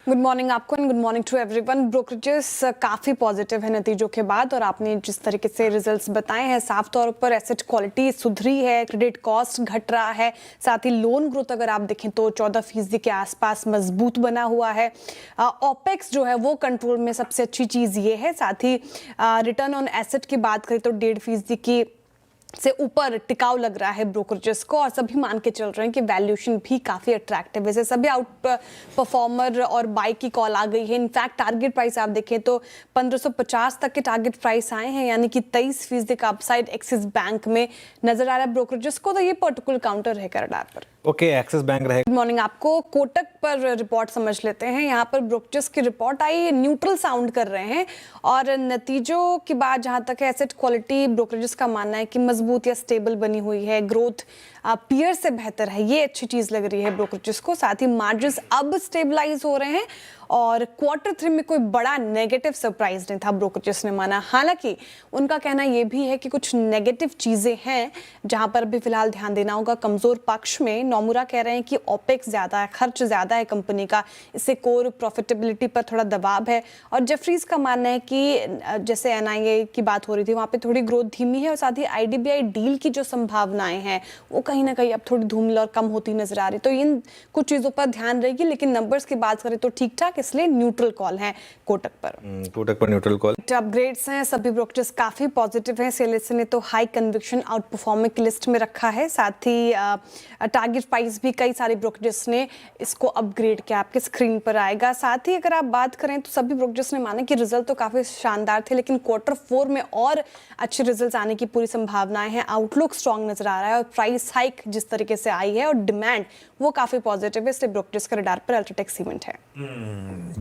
Good morning आपको and good morning to everyone. Brokerages काफ़ी positive है नतीजों के बाद, और आपने जिस तरीके से रिजल्ट्स बताए हैं साफ तौर पर एसेट क्वालिटी सुधरी है, क्रेडिट कॉस्ट घट रहा है, साथ ही लोन ग्रोथ अगर आप देखें तो 14% के आसपास मजबूत बना हुआ है। ओपेक्स जो है वो कंट्रोल में सबसे अच्छी चीज़ ये है। साथ ही रिटर्न ऑन एसेट की बात करें तो 1.5% की से ऊपर टिकाऊ लग रहा है ब्रोकरेजेस को, और सभी मान के चल रहे हैं कि वैल्यूएशन भी काफ़ी अट्रैक्टिव है। वैसे सभी आउट परफॉर्मर और बाई की कॉल आ गई है। इनफैक्ट टारगेट प्राइस आप देखें तो 1550 तक के टारगेट प्राइस आए हैं, यानी कि 23% का अपसाइड एक्सिस बैंक में नजर आ रहा है ब्रोकरेजेस को। तो ये पर्टिकुलर काउंटर है करडार पर। ओके, एक्सिस बैंक रहेगा। गुड मॉर्निंग आपको। कोटक पर रिपोर्ट समझ लेते हैं। यहाँ पर ब्रोकरेजेस की रिपोर्ट आई, न्यूट्रल साउंड कर रहे हैं, और नतीजों की बात जहाँ तक है एसेट क्वालिटी ब्रोकरेजेस का मानना है कि मजबूत या स्टेबल बनी हुई है, ग्रोथ पीयर से बेहतर है, ये अच्छी चीज़ लग रही है ब्रोकरेजेस को। साथ ही मार्जिन्स अब स्टेबलाइज हो रहे हैं, और Q3 में कोई बड़ा नेगेटिव सरप्राइज नहीं था ब्रोकरेजेस ने माना। हालांकि उनका कहना यह भी है कि कुछ नेगेटिव चीज़ें हैं जहां पर अभी फिलहाल ध्यान देना होगा। कमज़ोर पक्ष में नोमुरा कह रहे हैं कि ओपेक्स ज़्यादा है, खर्च ज़्यादा है कंपनी का, इससे कोर प्रॉफिटेबिलिटी पर थोड़ा दबाव है। और जेफरीज का मानना है कि जैसे NIA की बात हो रही थी वहाँ पर थोड़ी ग्रोथ धीमी है, और साथ ही IDBI डील की जो संभावनाएं हैं वो कहीं ना कहीं अब थोड़ी धूमिल और कम होती नजर आ रही। तो इन कुछ चीज़ों पर ध्यान रहेगी, लेकिन नंबर्स की बात करें तो ठीक ठाक, इसलिए न्यूट्रल कॉल है कोटक पर। Neutral call. अपग्रेड्स हैं, सभी ब्रोकरेजेस काफी पॉजिटिव हैं। CLSA ने तो हाई कन्विक्शन आउट परफॉर्मर की लिस्ट में रखा है। साथ ही टारगेट प्राइस भी कई सारे ब्रोकरेजेस ने इसको अपग्रेड किया, आपके स्क्रीन पर आएगा। साथ ही अगर आप बात करें तो सभी ब्रोकरेजेस ने माना कि रिजल्ट तो काफी शानदार थे, लेकिन Q4 में और अच्छे रिजल्ट आने की पूरी संभावनाएं हैं। आउटलुक स्ट्रॉन्ग नजर आ रहा है, और प्राइस हाइक जिस तरीके से आई है और डिमांड वो काफी पॉजिटिव है, इसलिए ब्रोकरेजेस का रडार पर अल्ट्राटेक सीमेंट है।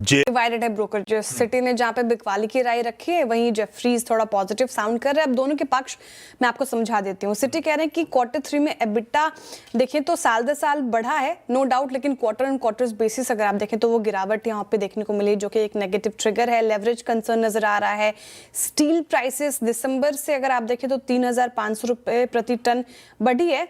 डिवाइडेड है ब्रोकरेजेस। सिटी ने जहां पे बिकवाली की राय रखी है, वहीं जेफरीज थोड़ा पॉजिटिव साउंड कर रहे हैं। अब दोनों के पक्ष मैं आपको समझा देती हूँ। सिटी कह रहे हैं कि Q3 में एबिटा देखें तो साल दर साल बढ़ा है, नो डाउट, लेकिन क्वार्टर एंड क्वार्टर्स बेसिस अगर आप देखें तो वो गिरावट यहाँ पे देखने को मिली, जो कि एक नेगेटिव ट्रिगर है। लेवरेज कंसर्न नजर आ रहा है। स्टील प्राइसेस दिसंबर से अगर आप देखें तो 3500 रुपये प्रति टन बढ़ी है,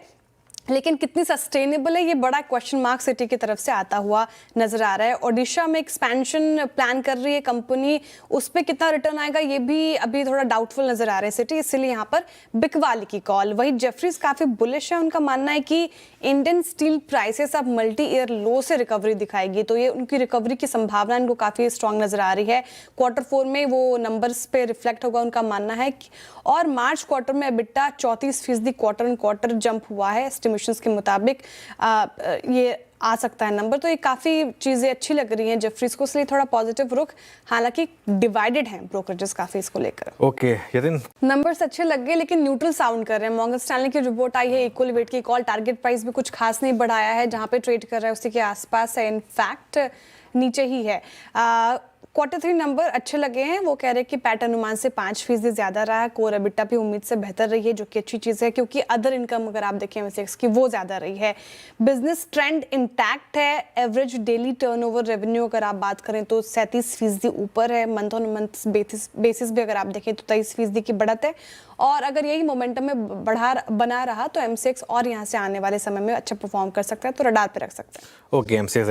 लेकिन कितनी सस्टेनेबल है ये बड़ा क्वेश्चन मार्क सिटी की तरफ से आता हुआ नजर आ रहा है। ओडिशा में एक्सपेंशन प्लान कर रही है कंपनी, उस पर कितना रिटर्न आएगा ये भी अभी थोड़ा डाउटफुल नजर आ रहा है सिटी, इसलिए यहाँ पर बिकवाली की कॉल। वही जेफरीज काफी बुलिश है, उनका मानना है कि इंडियन स्टील प्राइसेस अब मल्टी ईयर लो से रिकवरी दिखाएगी, तो ये उनकी रिकवरी की संभावना इनको काफी स्ट्रॉन्ग नजर आ रही है। Q4 में वो नंबर्स पे रिफ्लेक्ट होगा उनका मानना है। और मार्च क्वार्टर में EBITDA 34% quarter and quarter jump हुआ है एस्टिमेशंस के मुताबिक। ये आ सकता है नंबर, तो ये काफ़ी चीज़ें अच्छी लग रही हैं जेफरीज को, इसलिए थोड़ा पॉजिटिव रुख। हालांकि डिवाइडेड हैं ब्रोकरेजेस काफ़ी इसको लेकर। ओके यतिन, नंबर्स अच्छे लग गए लेकिन न्यूट्रल साउंड कर रहे हैं। मॉर्गन स्टैनली की रिपोर्ट आई है, इक्वल वेट की कॉल, टारगेट प्राइस भी कुछ खास नहीं बढ़ाया है, जहां पे ट्रेड कर रहा है उसी के आसपास है, इनफैक्ट नीचे ही है। Q3 नंबर अच्छे लगे हैं। वो कह रहे हैं कि पैट अनुमान से 5% ज्यादा रहा है, कोर एबिटा भी उम्मीद से बेहतर रही है, जो कि अच्छी चीज़ है, क्योंकि अदर इनकम अगर आप देखें MCX की वो ज्यादा रही है। बिजनेस ट्रेंड इंटैक्ट है। एवरेज डेली टर्नओवर रेवेन्यू अगर आप बात करें तो 37% ऊपर है। मंथ ऑन मंथ बेसिस भी अगर आप देखें तो 23% की बढ़त है, और अगर यही मोमेंटम में बना रहा तो MCX और यहाँ से आने वाले समय में अच्छा परफॉर्म कर सकता है, तो रडार पे रख सकते हैं। Okay MCX